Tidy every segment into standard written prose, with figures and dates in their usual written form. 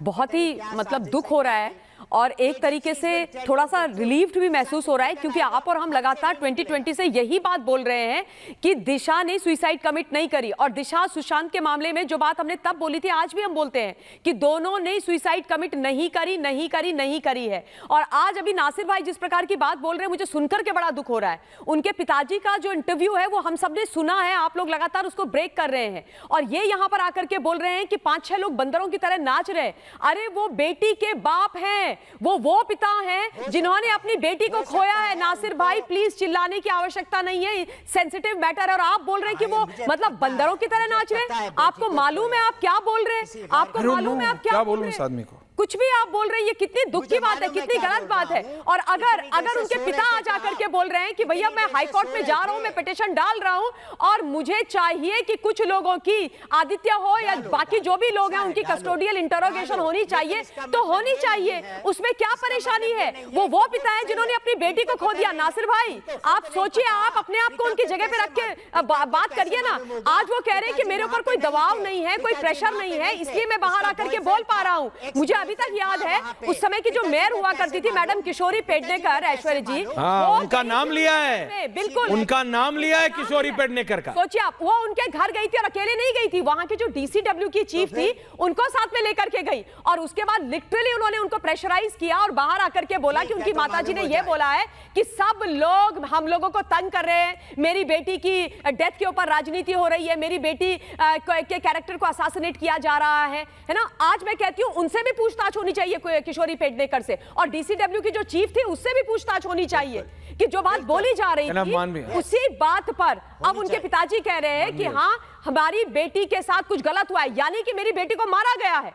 बहुत ही मतलब दुख हो रहा है और एक तरीके से थोड़ा सा रिलीव्ड भी महसूस हो रहा है, क्योंकि आप और हम लगातार 2020 से यही बात बोल रहे हैं कि दिशा ने सुसाइड कमिट नहीं करी। और दिशा सुशांत के मामले में जो बात हमने तब बोली थी आज भी हम बोलते हैं कि दोनों ने सुसाइड कमिट नहीं करी है। और आज अभी नासिर भाई जिस प्रकार की बात बोल रहे हैं मुझे सुनकर के बड़ा दुख हो रहा है। उनके पिताजी का जो इंटरव्यू है वो हम सबने सुना है, आप लोग लगातार उसको ब्रेक कर रहे हैं और ये यहां पर आकर के बोल रहे हैं कि 5-6 लोग बंदरों की तरह नाच रहे हैं। अरे वो बेटी के बाप हैं, वो पिता हैं जिन्होंने अपनी बेटी को खोया है। नासिर भाई प्लीज चिल्लाने की आवश्यकता नहीं है, सेंसिटिव मैटर है। और आप बोल रहे हैं कि वो मतलब बंदरों की तरह नाच रहे हैं। आपको मालूम है आप क्या बोल रहे हैं? आपको मालूम है आप क्या बोल रहे हैं? इस आदमी को कुछ भी आप बोल रहे हैं, ये कितनी दुख की बात है, कितनी गलत बात है। और अगर उनके पिता आज आकर के बोल रहे हैं कि भैया मैं हाई कोर्ट में जा रहा हूं, मैं पिटीशन डाल रहा हूं और मुझे चाहिए कि कुछ लोगों की, आदित्य हो या बाकी जो भी लोग हैं, उनकी कस्टोडियल इंटरोगेशन होनी चाहिए, तो होनी चाहिए, उसमें क्या परेशानी है? वो पिता है जिन्होंने अपनी बेटी को खो दिया। नासिर भाई आप सोचिए, आप अपने आप को उनकी जगह पे रख के बात करिए ना। आज वो कह रहे हैं कि मेरे ऊपर कोई दबाव नहीं है, कोई प्रेशर नहीं है, इसलिए मैं बाहर आकर के बोल पा रहा हूं। मुझे अभी तक याद है उस समय की जो मेयर हुआ करती थी मैडम किशोरी पेडनेकर, ऐश्वर्या जी, उनका नाम लिया है, बिल्कुल उनका नाम लिया है किशोरी पेडनेकर का। सोचिए आप, वो उनके घर गई थी और अकेले नहीं गई थी, वहां की जो डीसीडब्ल्यू की चीफ थी उनको साथ में लेकर के गई और उसके बाद लिटरली उन्होंने उनको प्रेशराइज किया और बाहर आकर के बोला कि उनकी माताजी ने यह बोला है कि सब लोग हम लोगों को तंग कर रहे हैं, मेरी बेटी की डेथ के ऊपर राजनीति हो रही है, मेरी बेटी के कैरेक्टर को असैसिनेट किया जा रहा है ना। आज मैं कहती हूं उनसे भी पूछताछ होनी चाहिए किशोरी पेडनेकर से, और डीसीडब्ल्यू की जो चीफ थी उससे भी पूछताछ होनी चाहिए कि जो बात बोली जा रही थी उसी बात पर अब उनके पिताजी कह रहे हैं कि हाँ हमारी बेटी के साथ कुछ गलत हुआ है, यानी कि मेरी बेटी को मारा गया है।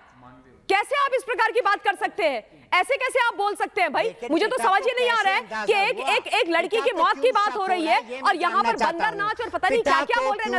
कैसे आप इस प्रकार की बात कर सकते हैं? ऐसे कैसे आप बोल सकते हैं भाई? मुझे तो समझ ही नहीं आ रहा है कि एक लड़की की मौत की बात हो रही है और यहाँ पर बंदर नाच और पता नहीं क्या क्या बोल रहे हैं।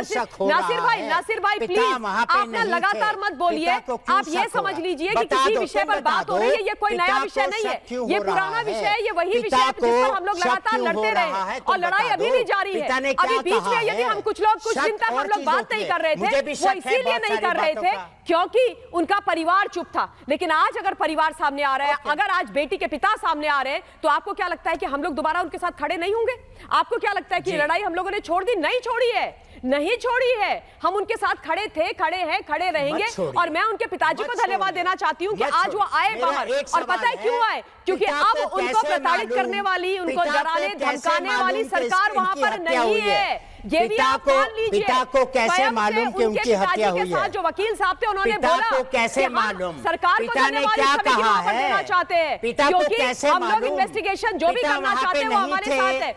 नासिर भाई प्लीज आप ना लगातार मत बोलिए। आप ये समझ लीजिए कि किसी विषय पर बात हो रही है, ये कोई नया विषय नहीं है, ये पुराना विषय है, ये वही विषय है जिस पर हम लोग लगातार लड़ते रहे और लड़ाई अभी भी जारी है। अभी बीच में यदि हम कुछ दिन तक हम लोग बात नहीं कर रहे थे, वो इसीलिए नहीं कर रहे थे क्योंकि उनका परिवार चुप था। लेकिन आज अगर परिवार सामने आ रहा है, अगर आज बेटी के पिता सामने आ रहे हैं, तो आपको क्या लगता है कि हम लोग दोबारा उनके साथ खड़े नहीं होंगे? आपको क्या लगता है कि लड़ाई हम लोगों ने छोड़ दी? नहीं छोड़ी है, नहीं छोड़ी है। हम उनके साथ खड़े थे, खड़े हैं, खड़े रहेंगे। और मैं उनके पिताजी को धन्यवाद देना चाहती हूँ कि आज वो आए बाहर। और पता है क्यों आए? क्योंकि अब उनको प्रताड़ित करने वाली, उनको डराने धमकाने वाली सरकार वहां पर नहीं है। ये भी आप मान लीजिए। पिता को कैसे मालूम कि उनकी हत्या हुई है? जो वकील साहब थे उन्होंने पिता बोला को कैसे मालूम? सरकार को धन्यवाद क्या कहा है चाहते हैं? पिता को कैसे हम लोग इन्वेस्टिगेशन जो भी करना चाहते हैं वो हमारे साथ है।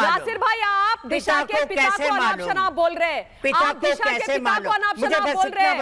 नासिर भाई आप दिशा के पिता को अनाप शनाप बोल रहे हैं, आप दिशा के पिता को अनाप शनाप बोल रहे हैं।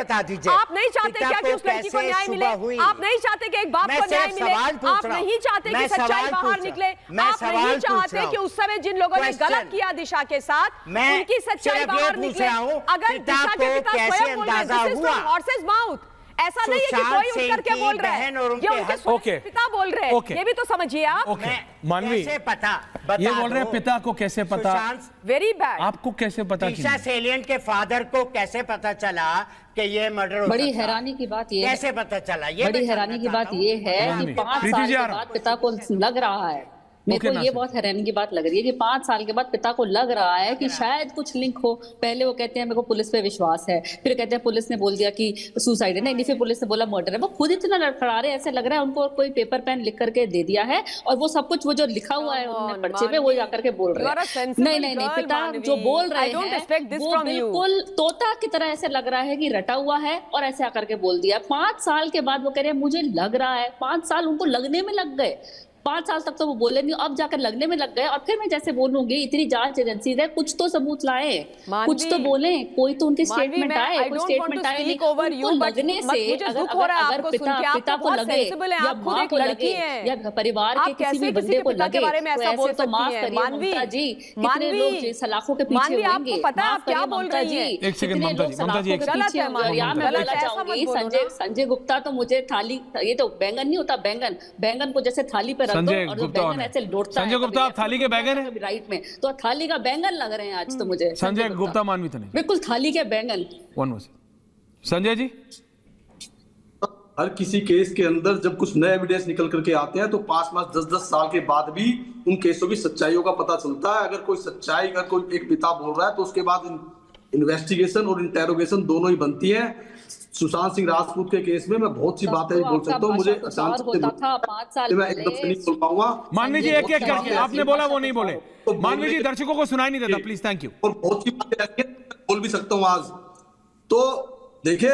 आप नहीं चाहते क्या कि उस लड़की को न्याय मिले? आप नहीं चाहते कि एक बाप को न्याय मिले? आप नहीं चाहते कि सच्चाई बाहर निकले? आप नहीं चाहते कि उस समय जिन लोगों ने गलत किया दिशा के साथ उनकी सच्चाई बाहर निकले? अगर दिशा के पिता स्वयं बोल रहे हैं this is from horses mouth, ऐसा नहीं है कि कोई उठ करके बोल रहा है, ये उनके पिता बोल रहे हैं। ये भी तो समझिए आप। मानवी कैसे पता? ये बोल रहे हैं पिता को कैसे पता? Very bad. आपको कैसे पता? दिशा सेलियन के फादर को कैसे पता चला कि ये मर्डर? बड़ी हैरानी की बात ये कैसे पता चला? ये बड़ी हैरानी की बात ये है कि 5 साल के बाद पिता को लग रहा है, मेरे को ये बहुत हैरानी की बात लग रही है कि 5 साल के बाद पिता को लग रहा है कि शायद कुछ लिंक हो। पहले वो कहते हैं मेरे को पुलिस पे विश्वास है, फिर कहते हैं पुलिस ने बोल दिया कि सुसाइड है, नहीं फिर पुलिस ने बोला मर्डर है। वो खुद इतना लड़खड़ा रहे, ऐसे लग रहा है उनको कोई पेपर पेन लिख करके दे दिया है और वो सब कुछ वो जो लिखा हुआ है उन्होंने पर्चे पे वो जाकर के बोल रहे हैं। नहीं पिता जो बोल रहे हैं वो बिल्कुल तोता की तरह ऐसे लग रहा है कि रटा हुआ है और ऐसे आकर के बोल दिया। 5 साल के बाद वो कह रहे हैं मुझे लग रहा है। 5 साल उनको लगने में लग गए, 5 साल तक तो वो बोले नहीं, अब जाकर लगने में लग गए। और फिर मैं जैसे बोलूंगी इतनी जांच एजेंसी है, कुछ तो सबूत लाए, कुछ तो बोले, कोई तो उनकी स्टेटमेंट आए, कोई स्टेटमेंट आए नहीं। उनको लगने से अगर पिता को लगे या माँ को लगे या परिवार के किसी भी बंदे को लगे तो ऐसे तो माफ करिए ममता जी, कितने लोग सलाखों के पीछे होंगे। माफ करिए ममता जी, कितने लोग सलाखों के पीछे होंगे। यहाँ मैं बोलना चाहूंगी संजय गुप्ता तो मुझे थाली, ये तो बैंगन नहीं होता, बैंगन को जैसे थाली पे संजय गुप्ता आप थाली के बैंगन है राइट में, तो थाली का बैंगन लग रहे हैं आज तो मुझे। संजय गुप्ता मानवी तो नहीं, बिल्कुल थाली के बैंगन। संजय जी हर किसी केस के अंदर जब कुछ नए एविडेंस निकल करके आते हैं तो 5-5, 10-10 साल के बाद भी उन केसों की सच्चाइयों का पता चलता है। अगर कोई सच्चाई, अगर कोई एक पिता बोल रहा है तो उसके बाद इन्वेस्टिगेशन और इंटेरोगेशन दोनों ही बनती है। सुशांत सिंह राजपूत के केस में मैं बहुत सी बातें बोल सकता हूँ, मुझे अचानक होता था 5 साल मैं एकदम से नहीं बोल पाऊंगा। मानवी जी एक एक करके, आपने बोला वो नहीं बोले। मानवी जी दर्शकों को सुनाई नहीं देता, प्लीज, थैंक यू। और बहुत सी बातें ऐसी हैं, बोल भी सकता हूँ आज। तो देखिए,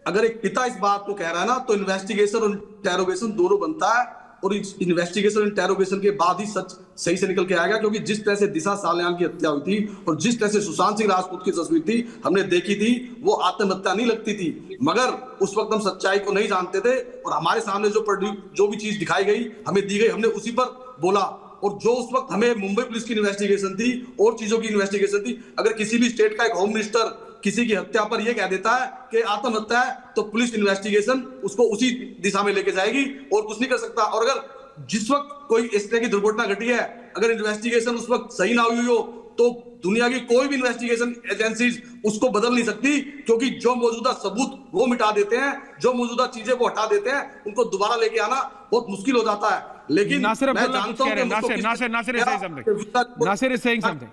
अगर एक पिता इस बात को कह रहा है ना, तो इन्वेस्टिगेशन और इंटेरोगेशन दोनों बनता है, और इन्वेस्टिगेशन और इंटेरोगेशन के बाद ही सच सही से निकल के आएगा। क्योंकि जिस तरह से दिशा सालियान की हत्या हुई थी और जिस तरह से सुशांत सिंह राजपूत की तस्वीर थी हमने देखी थी, वो आत्महत्या नहीं लगती थी, मगर उस वक्त हम सच्चाई को नहीं जानते थे और हमारे सामने जो भी चीज दिखाई गई, हमें दी गई, हमने उसी पर बोला। और जो उस वक्त हमें मुंबई पुलिस की इन्वेस्टिगेशन थी और चीजों की इन्वेस्टिगेशन थी, अगर किसी भी स्टेट का एक होम मिनिस्टर किसी की हत्या पर यह कह देता है कि आत्महत्या है, तो पुलिस इन्वेस्टिगेशन उसको उसी दिशा में लेके जाएगी और कुछ नहीं कर सकता। और अगर जिस वक्त कोई इस तरह की दुर्घटना घटी है, अगर इन्वेस्टिगेशन उस वक्त सही ना हुई हो, तो दुनिया की कोई भी इन्वेस्टिगेशन एजेंसीज उसको बदल नहीं सकती, क्योंकि जो मौजूदा सबूत वो मिटा देते हैं, जो मौजूदा चीजें वो हटा देते हैं, उनको दोबारा लेके आना बहुत मुश्किल हो जाता है। लेकिन नासिर मैं अब्दुल्ला कुछ जानता कह हूं रहे हैं। कि मुझको Nasir is saying something. Nasir is saying something.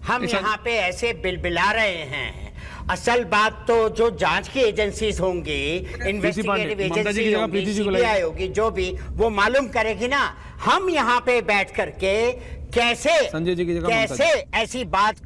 हम यहाँ पे ऐसे बिलबिला रहे हैं, असल बात तो जो जांच की एजेंसीज होंगी, इन्वेस्टिगेटिव एजेंसी होंगी, सीबीआई होगी, जो भी वो मालूम करेगी ना। हम यहाँ पे बैठ करके कैसे ऐसी बात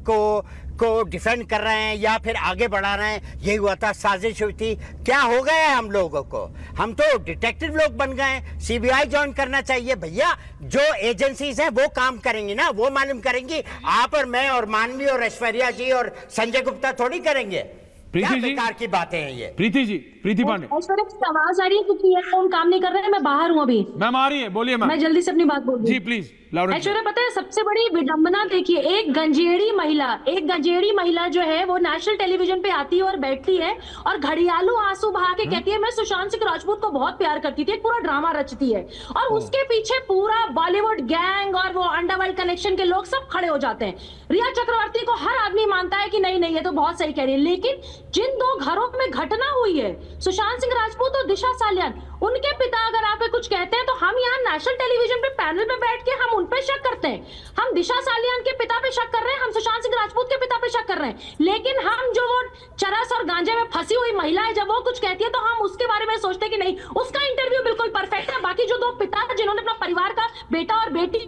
को डिफेंड कर रहे हैं या फिर आगे बढ़ा रहे हैं। यही हुआ था, साजिश हुई थी, क्या हो गया है हम लोगों को? हम तो डिटेक्टिव लोग बन गए हैं। सीबीआई ज्वाइन करना चाहिए भैया। जो एजेंसीज हैं वो काम करेंगी ना, वो मालूम करेंगी। आप और मैं और मानवी और ऐश्वर्या जी और संजय गुप्ता थोड़ी करेंगे। क्या बेकार की बातें हैं ये? प्रीति पांडे, आवाज आ रही है क्योंकि ईयरफोन काम नहीं कर रहे हैं, मैं बाहर हूँ अभी। मैम आ रही है, बोलिए मैम। मैं जल्दी से अपनी बात बोल दूं। जी प्लीज। ऐश्वर्या, पता है सबसे बड़ी विडंबना देखिए, एक गंजेड़ी महिला जो है वो नेशनल टेलीविजन पे आती है और बैठती है और घड़ियालू आंसू बहा के कहती है मैं सुशांत सिंह राजपूत को बहुत प्यार करती थी, एक पूरा ड्रामा रचती है। और उसके पीछे पूरा बॉलीवुड गैंग और वो अंडरवर्ल्ड कनेक्शन के लोग सब खड़े हो जाते हैं। रिया चक्रवर्ती को हर आदमी मानता है कि नहीं नहीं ये तो बहुत सही कह रही है, लेकिन जिन दो घरों में घटना हुई है, सुशांत सिंह राजपूत और दिशा सालियान, उनके पिता अगर आके कुछ कहते हैं तो हम यहाँ नेशनल टेलीविजन पे पैनल पे बैठ के हम उन पे शक करते हैं। हम दिशा सालियान के पिता पे शक कर रहे हैं, हम सुशांत सिंह राजपूत के पिता पे शक कर रहे हैं, लेकिन हम जो वो चरस और गांजे में फंसी हुई महिला है, जब वो कुछ कहती है तो हम उसके बारे में सोचते कि नहीं उसका इंटरव्यू बिल्कुल परफेक्ट है। बाकी जो दो पिता जिन्होंने अपना परिवार का बेटा और बेटी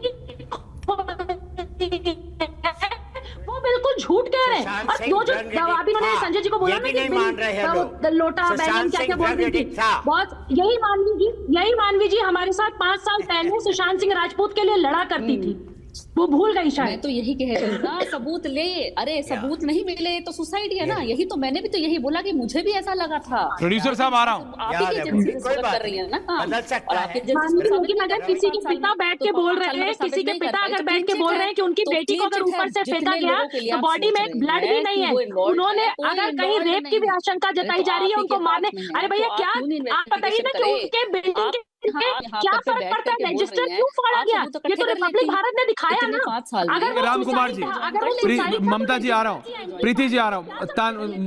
वो बिल्कुल झूठ कह रहे हैं। और दो जो अभी उन्होंने संजय जी को बोला ना कि लोटा बैगन क्या क्या बोल रही थी, बहुत यही मानवी जी हमारे साथ 5 साल पहले सुशांत सिंह राजपूत के लिए लड़ा करती थी, वो भूल गई शायद। मैं तो यही कह रही हूँ ना, सबूत ले। अरे सबूत नहीं मिले तो सुसाइड है ना। यही तो मैंने भी तो यही बोला कि मुझे भी ऐसा लगा था। प्रोड्यूसर साहब आ रहा हूँ। आप ही की एजेंसी से स्वागत कर रही है ना। लेकिन अगर किसी के पिता बैठ के बोल रहे हैं, किसी के पिता अगर बैठ के बोल रहे हैं कि उनकी बेटी को अगर ऊपर से फेंका गया तो बॉडी में ब्लड भी नहीं है, उन्होंने अगर कहीं रेप की भी आशंका जताई जा रही है उनको मारने, अरे भैया क्या आप बताइए ना कि उनके बिल्डिंग के क्या फर्क पड़ता है, रजिस्टर क्यों फाड़ा गया? ये तो रिपब्लिक भारत ने दिखाया ना। अगर राम कुमार जी, ममता जी आ रहा हूँ, प्रीति जी आ रहा हूँ,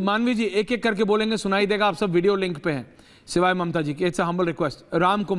मानवी जी एक एक करके बोलेंगे, सुनाई देगा। आप सब वीडियो लिंक पे हैं, सिवाय ममता जी की। It's a humble request. Ram Kumar.